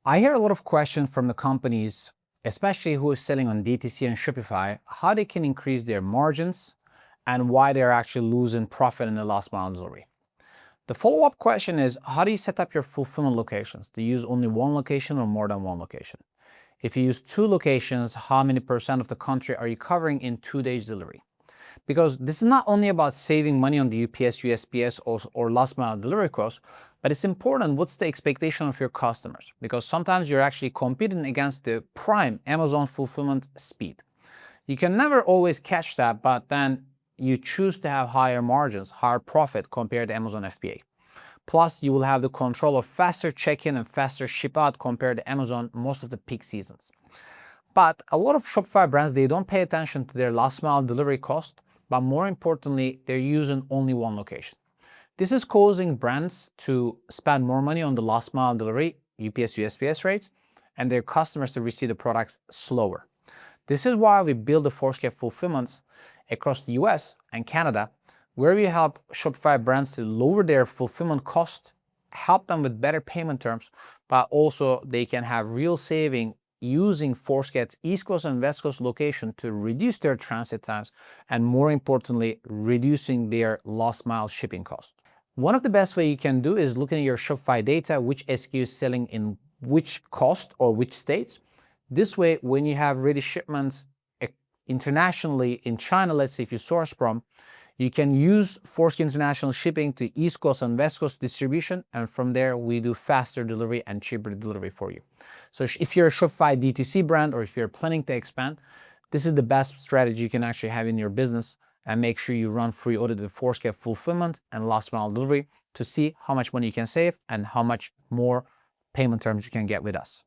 I hear a lot of questions from the companies, especially who is selling on DTC and Shopify, how they can increase their margins and why they're actually losing profit in the last mile delivery. The follow-up question is, how do you set up your fulfillment locations? Do you use only one location or more than one location? If you use two locations, how many % of the country are you covering in 2 days delivery? Because this is not only about saving money on the UPS, USPS or last mile delivery costs, but it's important what's the expectation of your customers. Because sometimes you're actually competing against the prime Amazon fulfillment speed. You can never always catch that, but then you choose to have higher margins, higher profit compared to Amazon FBA. Plus, you will have the control of faster check-in and faster ship out compared to Amazon most of the peak seasons. But a lot of Shopify brands, they don't pay attention to their last mile delivery cost, but more importantly, they're using only one location. This is causing brands to spend more money on the last mile delivery, UPS, USPS rates, and their customers to receive the products slower. This is why we build the Forescape fulfillments across the US and Canada, where we help Shopify brands to lower their fulfillment cost, help them with better payment terms, but also they can have real saving using Forescape's East Coast and West Coast location to reduce their transit times and, more importantly, reducing their last mile shipping cost. One of the best way you can do is looking at your Shopify data, which SKU is selling in which cost or which states. This way, when you have ready shipments internationally in China, let's say if you source from, you can use Forescape International Shipping to East Coast and West Coast distribution, and from there we do faster delivery and cheaper delivery for you. So if you're a Shopify D2C brand or if you're planning to expand, this is the best strategy you can actually have in your business, and make sure you run free audit with Forescape fulfillment and last mile delivery to see how much money you can save and how much more payment terms you can get with us.